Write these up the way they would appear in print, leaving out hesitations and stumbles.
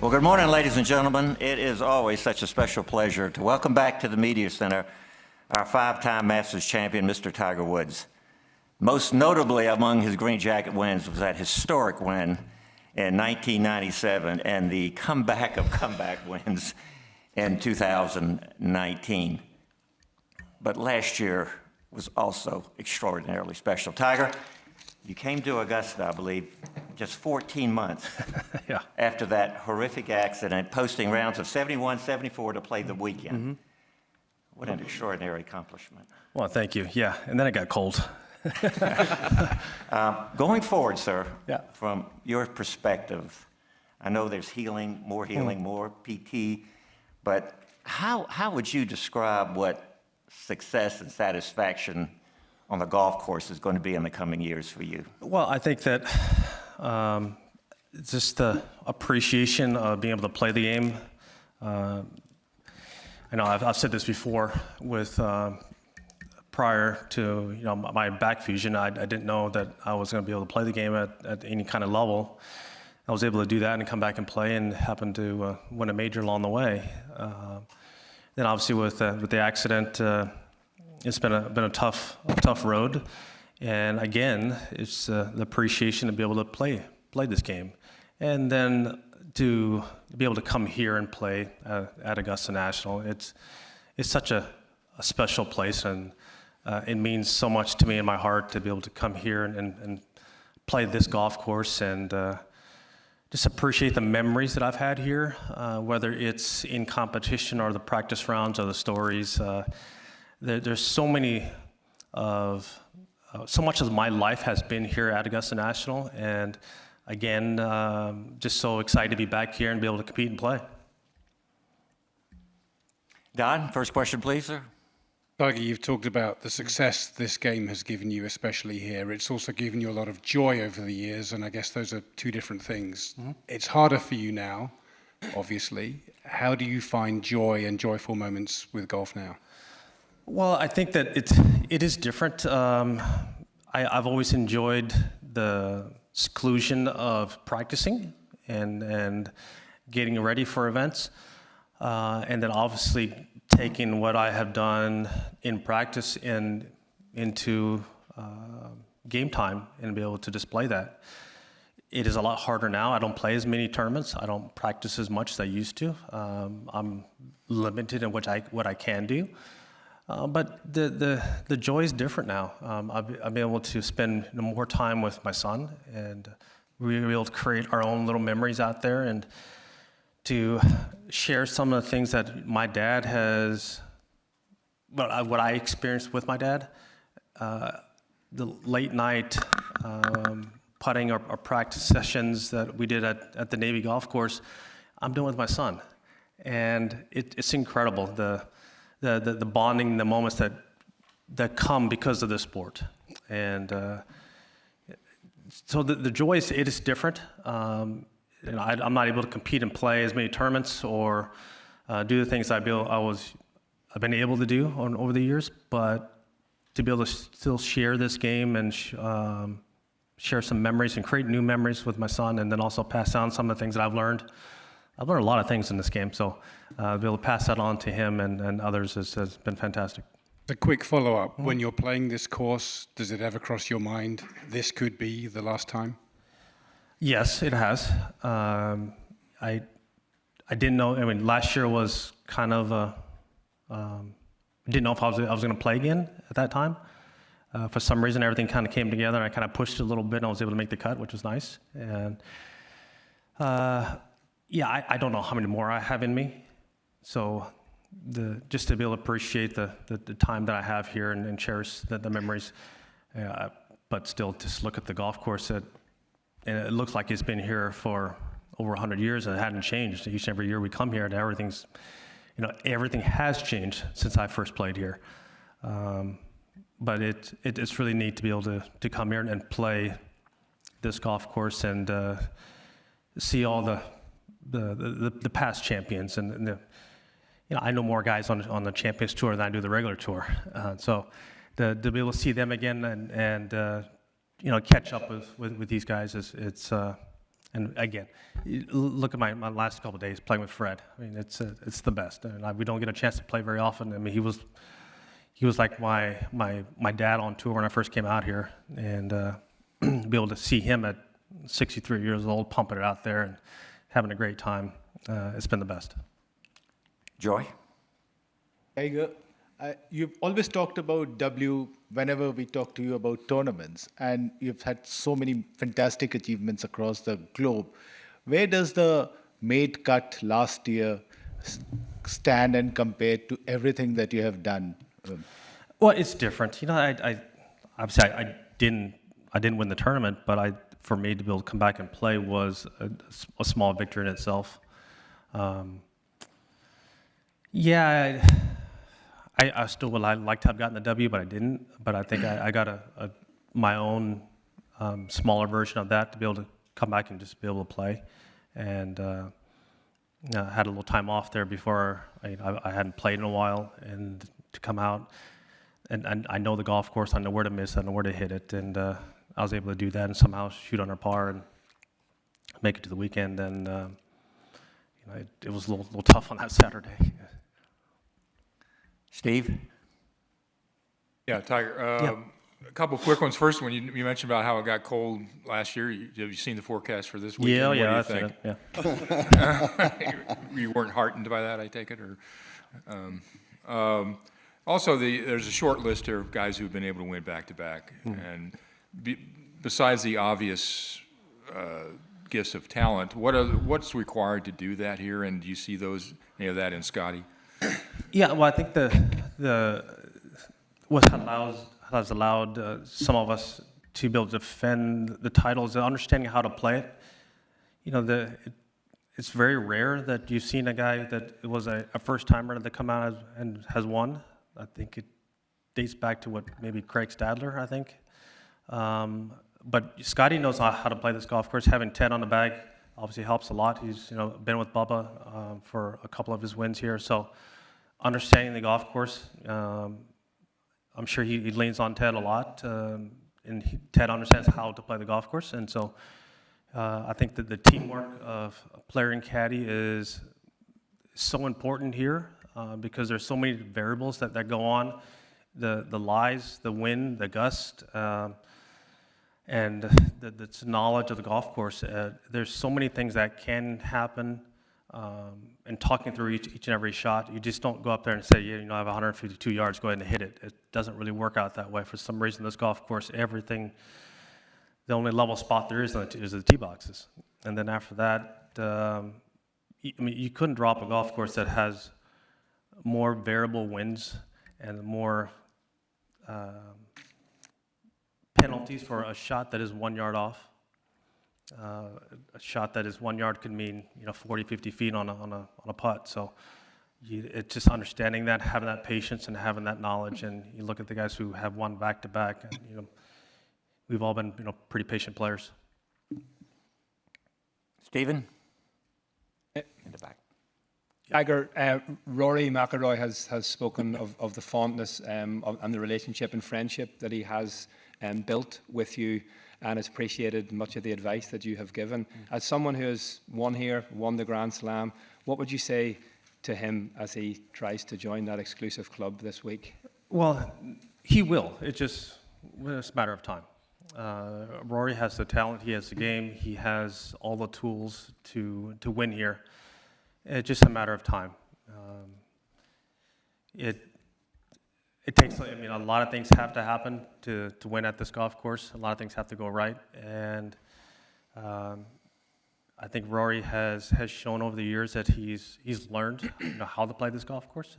Well, good morning, ladies and gentlemen. It is always such a special pleasure to welcome back to the Media Center our five-time Masters champion, Mr. Tiger Woods. Most notably among his green jacket wins was that historic win in 1997 and the comeback of comeback wins in 2019. But last year was also extraordinarily special. Tiger, you came to Augusta, I believe, just 14 months Yeah. after that horrific accident, posting rounds of 71, 74 to play the weekend. Mm-hmm. What an extraordinary accomplishment. Well, thank you. Yeah, and then it got cold. Going forward, sir, Yeah. from your perspective, I know there's healing, more PT, but how would you describe what success and satisfaction on the golf course is going to be in the coming years for you? Well, I think that just the appreciation of being able to play the game. I know I've said this before with prior to my back fusion, I didn't know that I was going to be able to play the game at any kind of level. I was able to do that and come back and play and happen to win a major along the way. Then obviously with the accident, it's been a tough road, and again, it's the appreciation to be able to play this game, and then to be able to come here and play at Augusta National. It's such a special place, and it means so much to me in my heart to be able to come here and play this golf course and just appreciate the memories that I've had here, whether it's in competition or the practice rounds or the stories. There's so much of my life has been here at Augusta National, and again, just so excited to be back here and be able to compete and play. Don, first question, please, sir. Tiger, you've talked about the success this game has given you, especially here. It's also given you a lot of joy over the years, and I guess those are two different things. Mm-hmm. It's harder for you now, obviously. How do you find joy and joyful moments with golf now? Well, I think that it is different. I've always enjoyed the seclusion of practicing and getting ready for events, and then obviously taking what I have done in practice and into game time and be able to display that. It is a lot harder now. I don't play as many tournaments. I don't practice as much as I used to. I'm limited in what I can do. But the joy is different now. I've been able to spend more time with my son, and we were able to create our own little memories out there and to share some of the things that my dad has, what I experienced with my dad. The late night putting or practice sessions that we did at the Navy golf course, I'm doing with my son. And it's incredible, the bonding, the moments that come because of this sport. And so the joy is different. I'm not able to compete and play as many tournaments or do the things I've been able to do over the years, but to be able to still share this game and share some memories and create new memories with my son, and then also pass down some of the things that I've learned. I've learned a lot of things in this game, so to be able to pass that on to him and others has been fantastic. A quick follow-up. When you're playing this course, does it ever cross your mind this could be the last time? Yes, it has. I didn't know. I mean, last year was kind of didn't know if I was going to play again at that time. For some reason, everything kind of came together. And I kind of pushed it a little bit, and I was able to make the cut, which was nice. And I don't know how many more I have in me. So just to be able to appreciate the time that I have here and cherish the memories, but still just look at the golf course and it looks like it's been here for over 100 years and it hadn't changed. Each and every year we come here and everything has changed since I first played here. But it's really neat to be able to come here and play this golf course and see all the past champions and I know more guys on the Champions Tour than I do the regular tour. So to be able to see them again and catch up with these guys it's And again, look at my last couple of days playing with Fred. I mean, it's the best. And we don't get a chance to play very often. I mean, he was like my dad on tour when I first came out here, and be able to see him at 63 years old pumping it out there and having a great time. It's been the best. Joy? Tiger, you've always talked about W whenever we talk to you about tournaments, and you've had so many fantastic achievements across the globe. Where does the made cut last year stand and compare to everything that you have done? Well, it's different. You know, I obviously I didn't win the tournament, but for me to be able to come back and play was a small victory in itself. Yeah, I still would like to have gotten the W, but I didn't. But I think I got my own smaller version of that to be able to come back and just be able to play. And had a little time off there before I hadn't played in a while, and to come out. And I know the golf course, I know where to miss, I know where to hit it. And I was able to do that and somehow shoot under par and make it to the weekend. And it was a little tough on that Saturday. Steve? Yeah, Tiger. Yeah. A couple of quick ones. First, when you mentioned about how it got cold last year, have you seen the forecast for this weekend? What do you I've think? seen it, yeah. You weren't heartened by that, I take it, or also there's a short list here of guys who've been able to win back-to-back, and besides the obvious gifts of talent, what's required to do that here, and do you see any of that in Scotty? Yeah, well, I think what has allowed some of us to be able to defend the titles and understanding how to play it. You know, it's very rare that you've seen a guy that was a first-timer that come out and has won. I think it dates back to maybe Craig Stadler, I think. But Scotty knows how to play this golf course. Having Ted on the bag obviously helps a lot. He's been with Bubba for a couple of his wins here. So understanding the golf course, I'm sure he leans on Ted a lot. And Ted understands how to play the golf course. And so I think that the teamwork of player and caddy is so important here because there's so many variables that go on. The lies, the wind, the gust, and the knowledge of the golf course. There's so many things that can happen. And talking through each and every shot, you just don't go up there and say, I have 152 yards, go ahead and hit it. It doesn't really work out that way. For some reason, this golf course, the only level spot there is the tee boxes. And then after that, you couldn't drop a golf course that has more variable winds and more penalties for a shot that is 1 yard off. A shot that is 1 yard could mean 40, 50 feet on a putt. So it's just understanding that, having that patience, and having that knowledge. And you look at the guys who have won back to back. We've all been pretty patient players. Stephen? In the back. Tiger, Rory McIlroy has spoken of the fondness and the relationship and friendship that he has built with you, and has appreciated much of the advice that you have given. As someone who has won the Grand Slam, what would you say to him as he tries to join that exclusive club this week? Well, he will. It's a matter of time. Rory has the talent, he has the game, he has all the tools to win here. It's just a matter of time. It takes, a lot of things have to happen to win at this golf course. A lot of things have to go right. And I think Rory has shown over the years that he's learned how to play this golf course.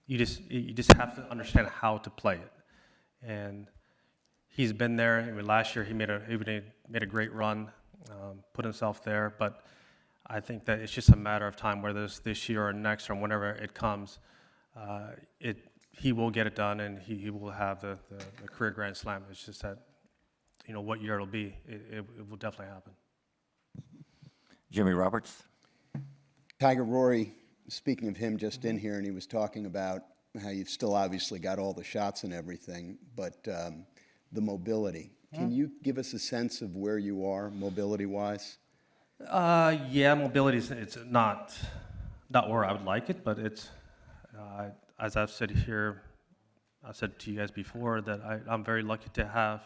You just have to understand how to play it. And he's been there. Last year he made a great run, put himself there. But I think that it's just a matter of time, whether it's this year or next or whenever it comes. He will get it done, and he will have the career Grand Slam. It's just that, what year it'll be. It will definitely happen. Jimmy Roberts? Tiger, Rory, speaking of him just in here, and he was talking about how you've still obviously got all the shots and everything, but the mobility. Can you give us a sense of where you are mobility-wise? Yeah, mobility is it's not where I would like it, but it's as I've said here, I've said to you guys before that I'm very lucky to have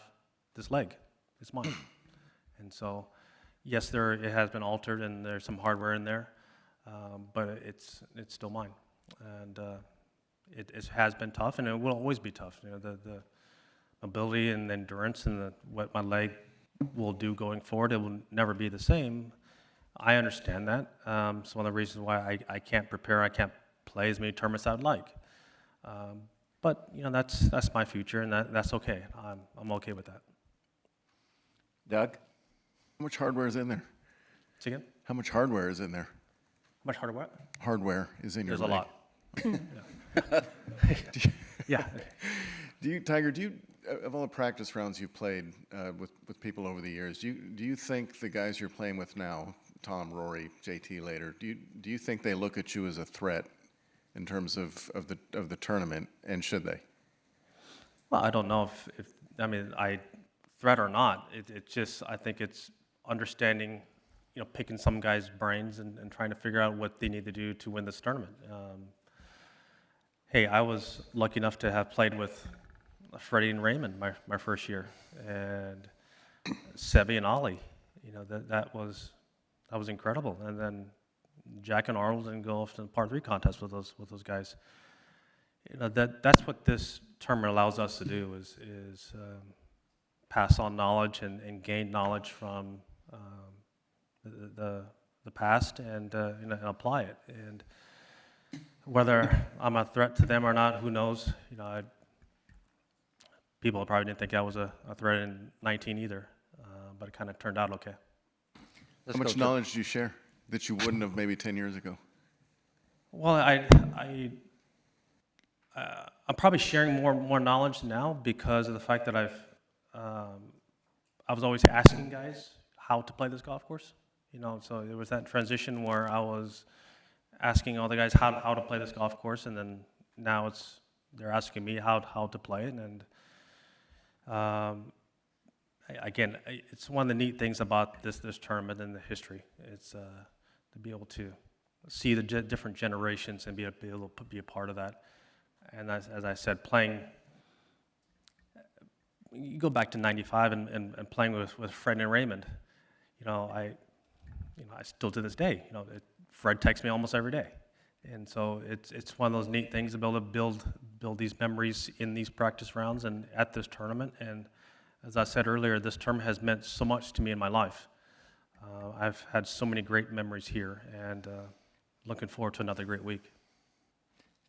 this leg. It's mine, and so yes, it has been altered and there's some hardware in there, but it's still mine, and it has been tough and it will always be tough. You know, the mobility and endurance and what my leg will do going forward, it will never be the same. I understand that. It's one of the reasons why I can't prepare, I can't play as many tournaments I'd like. But you know, that's my future, and that's okay. I'm okay with that. Doug? How much hardware is in there? See again? How much hardware is in there? How much harder what? Hardware is in your There's a leg. lot. Yeah. Tiger, of all the practice rounds you've played with people over the years, do you think the guys you're playing with now, Tom, Rory, JT later, do you think they look at you as a threat in terms of the tournament, and should they? Well, I don't know if I threat or not. It just, I think it's understanding, you know, picking some guys' brains and trying to figure out what they need to do to win this tournament. Hey, I was lucky enough to have played with Freddie and Raymond my first year, and Seve and Ollie. You know, that was incredible. And then Jack and Arnold and go off to the par 3 contest with those guys. You know, that's what this tournament allows us to do is pass on knowledge and gain knowledge from the past and apply it. And whether I'm a threat to them or not, who knows? You know, people probably didn't think I was a threat in 19 either, but it kind of turned out okay. How much knowledge do you share that you wouldn't have maybe 10 years ago? Well, I'm probably sharing more knowledge now because of the fact that I was always asking guys how to play this golf course. You know, so there was that transition where I was asking all the guys how to play this golf course, and then now they're asking me how to play it. And again, it's one of the neat things about this tournament and the history. It's to be able to see the different generations and be able to be a part of that. And as I said, playing, you go back to '95 and playing with Fred and Raymond. You know, I still to this day, you know, Fred texts me almost every day, and so it's one of those neat things to be able to build these memories in these practice rounds and at this tournament. And as I said earlier, this tournament has meant so much to me in my life. I've had so many great memories here, and looking forward to another great week.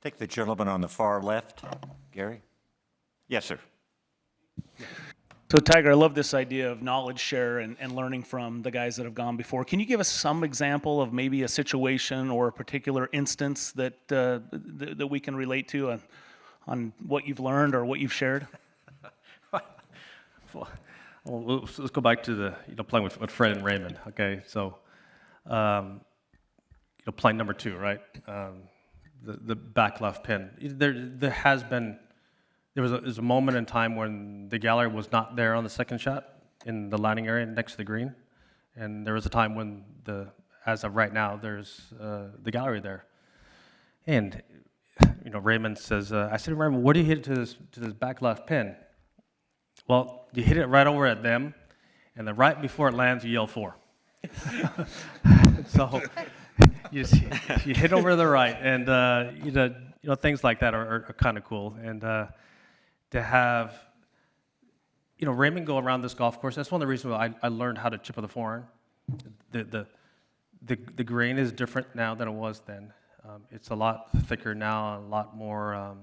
Take the gentleman on the far left, Gary. Yes, sir. So, Tiger, I love this idea of knowledge share and learning from the guys that have gone before. Can you give us some example of maybe a situation or a particular instance that that we can relate to on what you've learned or what you've shared? Well, let's go back to playing with Fred and Raymond. Okay, so playing number 2, right? The back left pin. There was a moment in time when the gallery was not there on the second shot in the landing area next to the green, and there was a time when as of right now, there's the gallery there. And Raymond says, I said, Raymond, what do you hit to this back left pin? Well, you hit it right over at them, and then right before it lands, you yell 4. So you hit over to the right, and things like that are kind of cool. And to have Raymond go around this golf course, that's one of the reasons why I learned how to chip with a forehand. The grain is different now than it was then. It's a lot thicker now, a lot more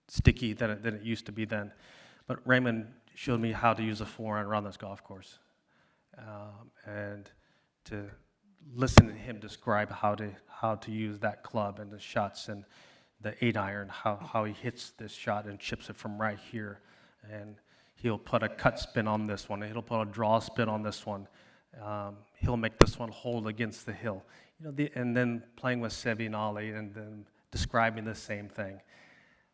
sticky than it used to be then. But Raymond showed me how to use a forehand around this golf course, and to listen to him describe how to use that club and the shots and the 8-iron, how he hits this shot and chips it from right here, and he'll put a cut spin on this one, and he'll put a draw spin on this one. He'll make this one hold against the hill, and then playing with Seve and Ollie, and then describing the same thing.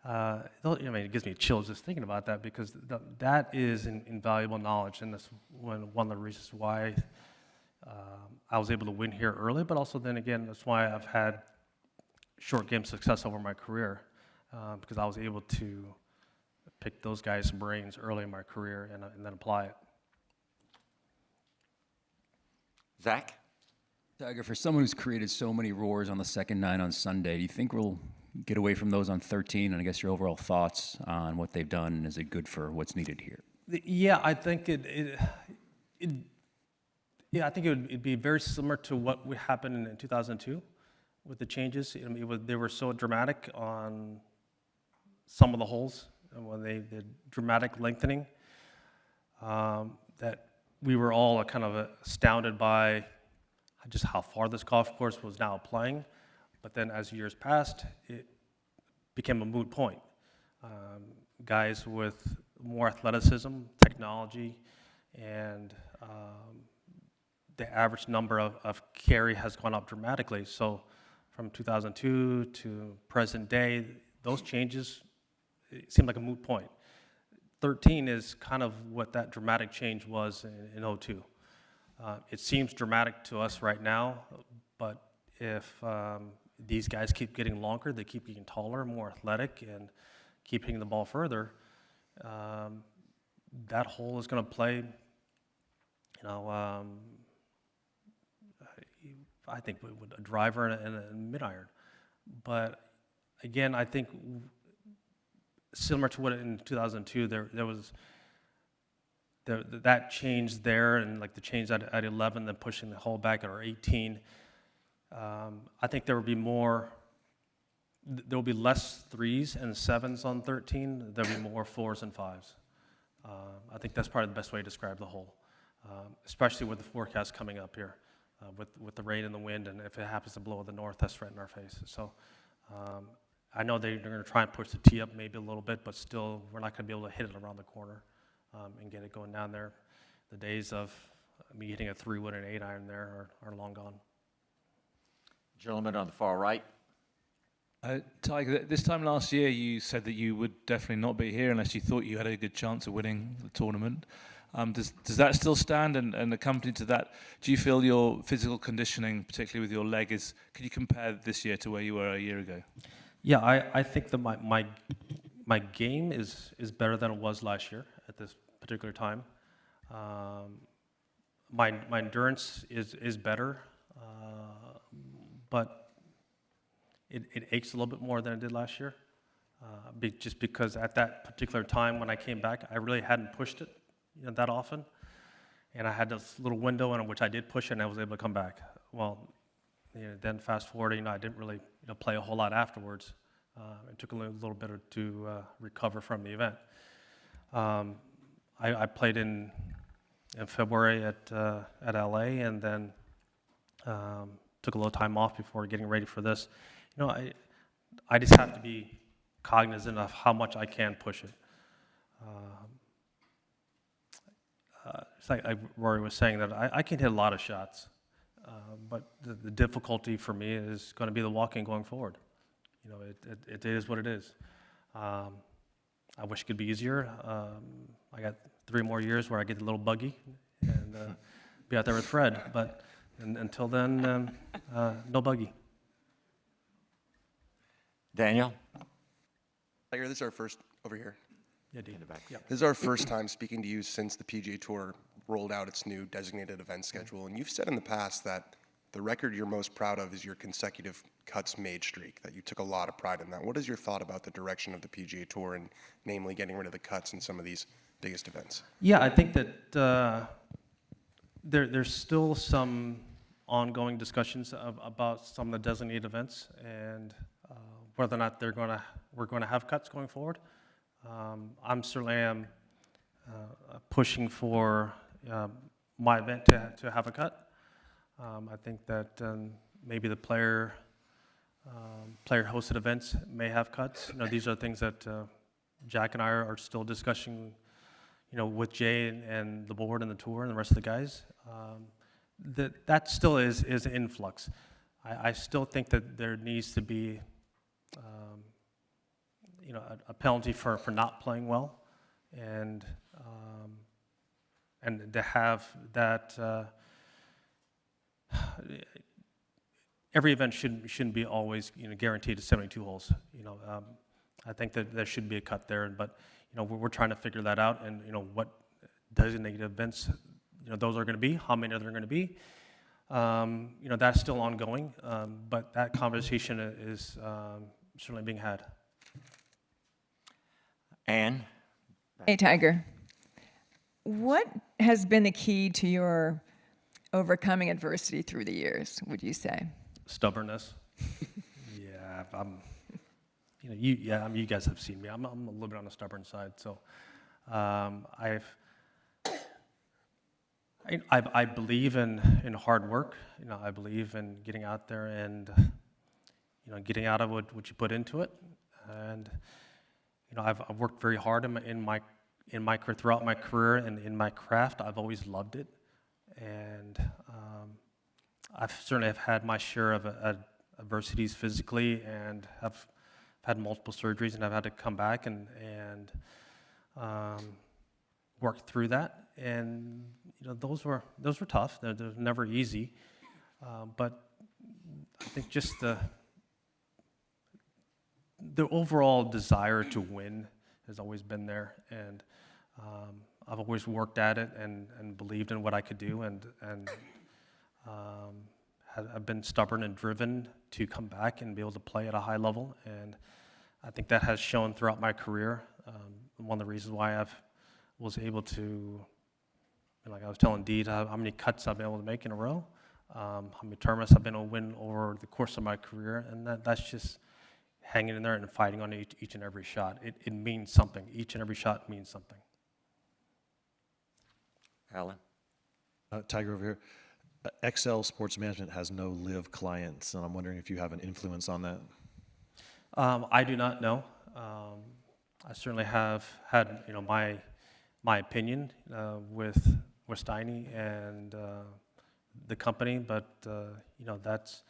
it gives me chills just thinking about that because that is invaluable knowledge, and that's one of the reasons why I was able to win here early, but also then again, that's why I've had short game success over my career, because I was able to pick those guys' brains early in my career and then apply it. Zach? Tiger, for someone who's created so many roars on the second nine on Sunday, do you think we'll get away from those on 13? And I guess your overall thoughts on what they've done, and is it good for what's needed here? Yeah, I think it'd be very similar to what happened in 2002 with the changes. They were so dramatic on some of the holes, and when they did dramatic lengthening, that we were all kind of astounded by just how far this golf course was now playing. But then as years passed, it became a moot point. Guys with more athleticism, technology, and the average number of carry has gone up dramatically. So from 2002 to present day, those changes seem like a moot point. 13 is kind of what that dramatic change was in 02. It seems dramatic to us right now, but if these guys keep getting longer, they keep getting taller, more athletic, and keep hitting the ball further, that hole is going to play, I think with a driver and a mid-iron. But again, I think similar to what in 2002, there was that change there, and like the change at 11, then pushing the hole back at 18. I think there will be less 3s and 7s on 13. There'll be more 4s and 5s. I think that's probably the best way to describe the hole, especially with the forecast coming up here, with the rain and the wind, and if it happens to blow to the north, that's right in our face. So I know they're going to try and push the tee up maybe a little bit, but still, we're not going to be able to hit it around the corner and get it going down there. The days of me hitting a 3-wood and 8-iron there are long gone. Gentleman on the far right. Tiger, this time last year you said that you would definitely not be here unless you thought you had a good chance of winning the tournament. Does that still stand? And accompanied to that, do you feel your physical conditioning, particularly with your leg, can you compare this year to where you were a year ago? Yeah, I think that my game is better than it was last year at this particular time. My endurance is better, but it aches a little bit more than it did last year, just because at that particular time when I came back, I really hadn't pushed it that often, and I had this little window in which I did push it, and I was able to come back. Well, then fast forward, I didn't really play a whole lot afterwards. It took a little bit to recover from the event. I played in February at LA, and then took a little time off before getting ready for this. I just have to be cognizant of how much I can push it. It's like Rory was saying that I can hit a lot of shots, but the difficulty for me is going to be the walking going forward. It is what it is. I wish it could be easier. I got 3 more years where I get a little buggy and be out there with Fred, but until then, no buggy. Daniel? Tiger, this is our first, over here. Yeah, Dean. In the back. Yeah. This is our first time speaking to you since the PGA Tour rolled out its new designated event schedule. And you've said in the past that the record you're most proud of is your consecutive cuts made streak, that you took a lot of pride in that. What is your thought about the direction of the PGA Tour and namely getting rid of the cuts in some of these biggest events? Yeah, I think that there's still some ongoing discussions about some of the designated events and whether or not we're going to have cuts going forward. I'm certainly pushing for my event to have a cut. I think that maybe the player-hosted events may have cuts. These are things that Jack and I are still discussing, with Jay and the board and the tour and the rest of the guys. That still is in flux. I still think that there needs to be, a penalty for not playing well, and to have that. Every event shouldn't be always guaranteed to 72 holes. I think that there should be a cut there, but we're trying to figure that out, and what designated events those are going to be, how many are there going to be. That's still ongoing, but that conversation is certainly being had. Ann? Hey, Tiger. What has been the key to your overcoming adversity through the years, would you say? Stubbornness. Yeah, you guys have seen me. I'm a little bit on the stubborn side, so I believe in hard work. I believe in getting out there and getting out of what you put into it. And I've worked very hard throughout my career and in my craft. I've always loved it, and I've certainly had my share of adversities physically, and have had multiple surgeries, and I've had to come back and work through that. And those were tough. They're never easy, but I think just the overall desire to win has always been there, and I've always worked at it and believed in what I could do, and I've been stubborn and driven to come back and be able to play at a high level, and I think that has shown throughout my career. One of the reasons why I was able to, like I was telling Dee, how many cuts I've been able to make in a row, how many tournaments I've been able to win over the course of my career, and that's just hanging in there and fighting on each and every shot. It means something. Each and every shot means something. Alan? Tiger over here. XL Sports Management has no live clients, and I'm wondering if you have an influence on that. I do not know. I certainly have had my opinion with Steiny and the company, but that's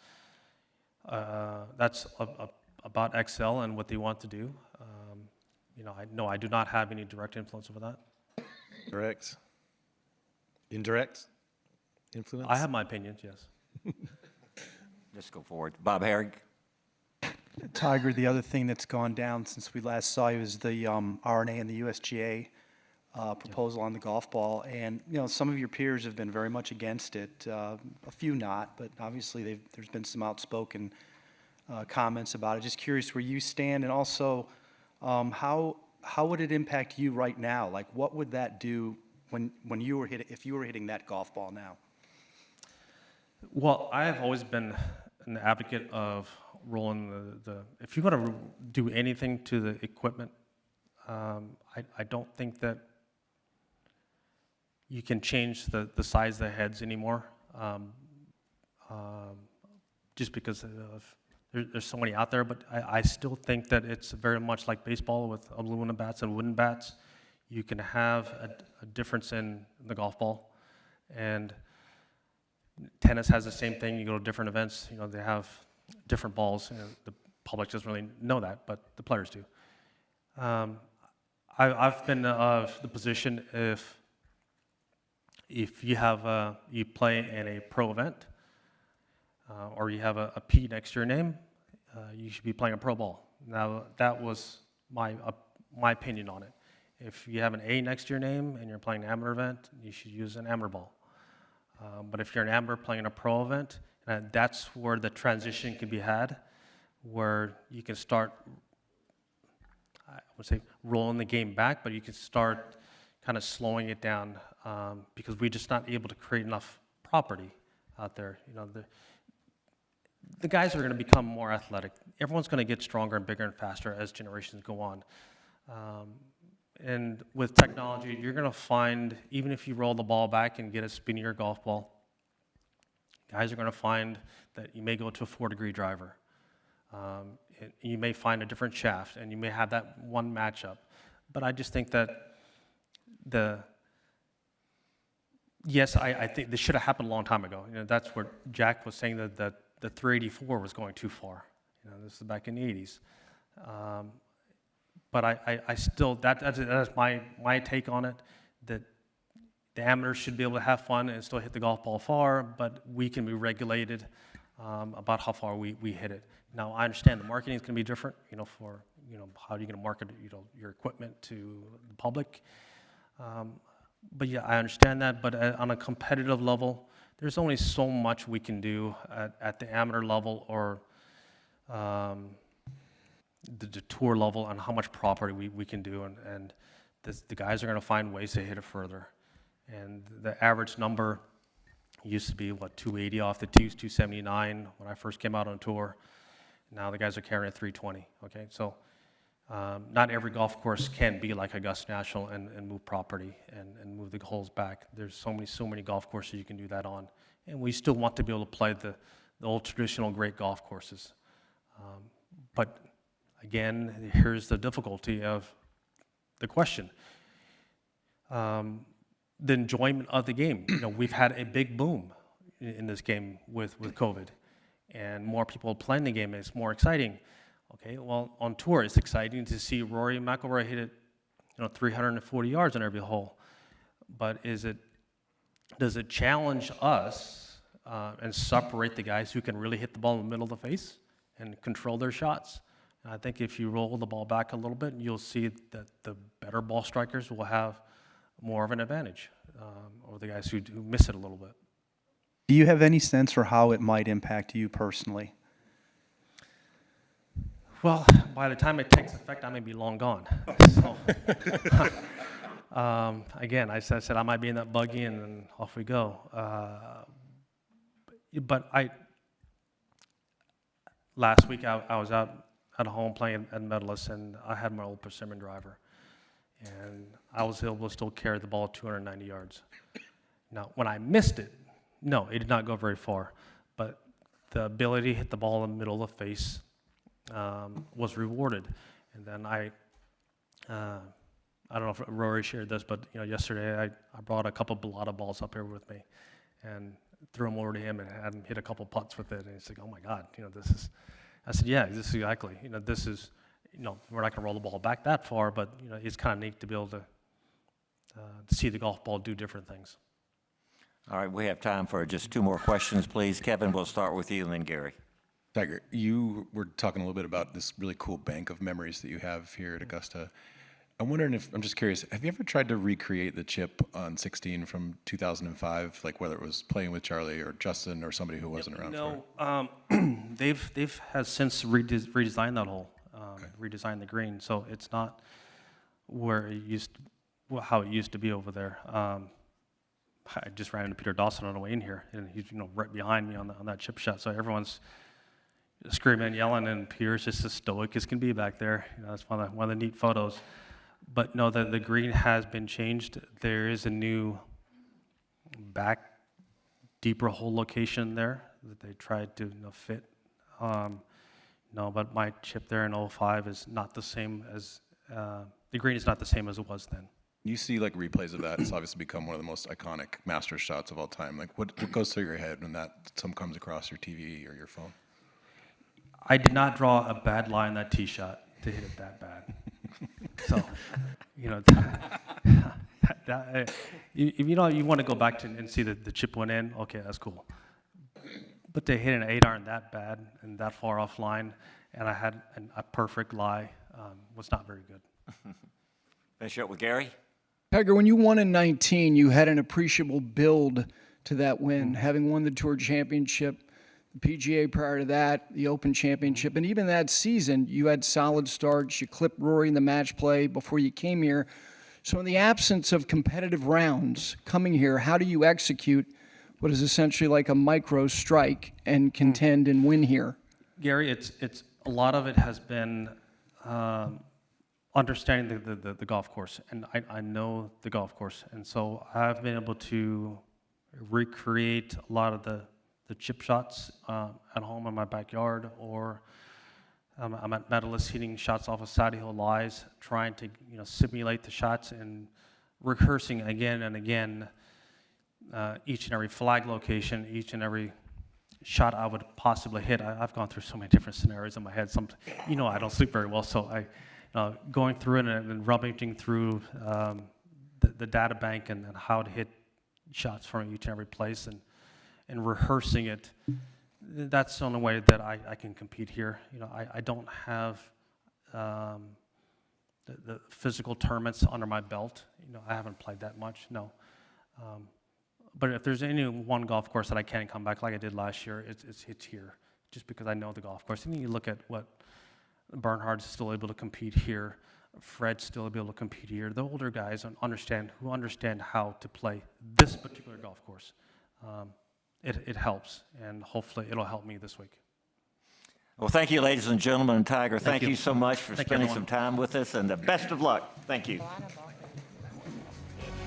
about XL and what they want to do. I do not have any direct influence over that. Direct? Indirect influence? I have my opinions, yes. Let's go forward. Bob Herrig? Tiger, the other thing that's gone down since we last saw you is the RNA and the USGA proposal on the golf ball. And, some of your peers have been very much against it, a few not, but obviously there's been some outspoken comments about it. Just curious where you stand, and also how would it impact you right now? Like, what would that do when you were if you were hitting that golf ball now? Well, I have always been an advocate of rolling if you're going to do anything to the equipment, I don't think that you can change the size of the heads anymore, just because there's so many out there. But I still think that it's very much like baseball with aluminum bats and wooden bats. You can have a difference in the golf ball, and tennis has the same thing. You go to different events, they have different balls. The public doesn't really know that, but the players do. I've been of the position if you play in a pro event, or you have a P next to your name, you should be playing a pro ball. Now, that was my opinion on it. If you have an A next to your name and you're playing an amateur event, you should use an amateur ball. But if you're an amateur playing a pro event, that's where the transition can be had, where you can start, I would say, rolling the game back, but you can start kind of slowing it down, because we're just not able to create enough property out there. The guys are going to become more athletic. Everyone's going to get stronger and bigger and faster as generations go on. And with technology, you're going to find, even if you roll the ball back and get a spinnier golf ball, guys are going to find that you may go to a 4-degree driver. You may find a different shaft, and you may have that one matchup. But I just think that I think this should have happened a long time ago. That's where Jack was saying that the 384 was going too far. This is back in the 80s. but I still, that's my take on it, that the amateurs should be able to have fun and still hit the golf ball far, but we can be regulated about how far we hit it. Now, I understand the marketing is going to be different, for, how are you going to market, your equipment to the public. But yeah, I understand that, but on a competitive level, there's only so much we can do at the amateur level or the tour level on how much property we can do, and the guys are going to find ways to hit it further. And the average number used to be, 280 off the tees, 279 when I first came out on tour. Now the guys are carrying 320, okay? So not every golf course can be like Augusta National and move property and move the holes back. There's so many golf courses you can do that on. And we still want to be able to play the old traditional great golf courses. But again, here's the difficulty of the question. The enjoyment of the game. We've had a big boom in this game with COVID, and more people playing the game. It's more exciting. Okay, well, on tour, it's exciting to see Rory McIlroy hit it, 340 yards on every hole. But does it challenge us and separate the guys who can really hit the ball in the middle of the face and control their shots? And I think if you roll the ball back a little bit, you'll see that the better ball strikers will have more of an advantage over the guys who miss it a little bit. Do you have any sense for how it might impact you personally? Well, by the time it takes effect, I may be long gone. So, again, I said I might be in that buggy, and then off we go. But last week I was out at home playing at Medalist, and I had my old Persimmon driver, and I was able to still carry the ball 290 yards. Now, when I missed it, no, it did not go very far, but the ability to hit the ball in the middle of the face was rewarded. And then I don't know if Rory shared this, but yesterday I brought a couple Balata balls up here with me and threw them over to him and had him hit a couple putts with it. And he's like, "Oh my God, this is." I said, "Yeah, this is exactly. This is. We're not going to roll the ball back that far, but it's kind of neat to be able to see the golf ball do different things." All right, we have time for just two more questions, please. Kevin, we'll start with you, and then Gary. Tiger, you were talking a little bit about this really cool bank of memories that you have here at Augusta. I'm just curious, have you ever tried to recreate the chip on 16 from 2005, like whether it was playing with Charlie or Justin or somebody who wasn't around for it? They've has since redesigned that hole, redesigned the green, so it's not where how it used to be over there. I just ran into Peter Dawson on the way in here, and he's right behind me on that chip shot, so everyone's screaming and yelling, and Peter's just as stoic as can be back there. That's one of the neat photos. But no, the green has been changed. There is a new back, deeper hole location there that they tried to fit. No, but my chip there in 05 is not the same as, the green is not the same as it was then. You see like replays of that. It's obviously become one of the most iconic Masters shots of all time. Like what goes through your head when some comes across your TV or your phone? I did not draw a bad line on that tee shot to hit it that bad. So, you want to go back and see the chip went in, okay, that's cool. But to hit an 8-iron that bad and that far offline, and I had a perfect lie, was not very good. Finish up with Gary. Tiger, when you won in 19, you had an appreciable build to that win, having won the Tour Championship, the PGA prior to that, the Open Championship, and even that season, you had solid starts. You clipped Rory in the match play before you came here. So in the absence of competitive rounds coming here, how do you execute what is essentially like a micro strike and contend and win here? Gary, it's a lot of it has been understanding the golf course, and I know the golf course, and so I've been able to recreate a lot of the chip shots at home in my backyard, or I'm at Medalist hitting shots off of Saudi Hill lies, trying to simulate the shots and rehearsing again and again each and every flag location, each and every shot I would possibly hit. I've gone through so many different scenarios in my head. I don't sleep very well, so going through it and rummaging through the data bank and how to hit shots from each and every place and rehearsing it. That's the only way that I can compete here. I don't have the physical tournaments under my belt. I haven't played that much, no. But if there's any one golf course that I can come back like I did last year, it's here, just because I know the golf course. And you look at what Bernhard's still able to compete here, Fred's still able to compete here. The older guys who understand how to play this particular golf course. It helps, and hopefully it'll help me this week. Well, thank you, ladies and gentlemen, and Tiger. Thank you so much for Thank you, spending everyone. some time with us, and the best of luck. Thank you.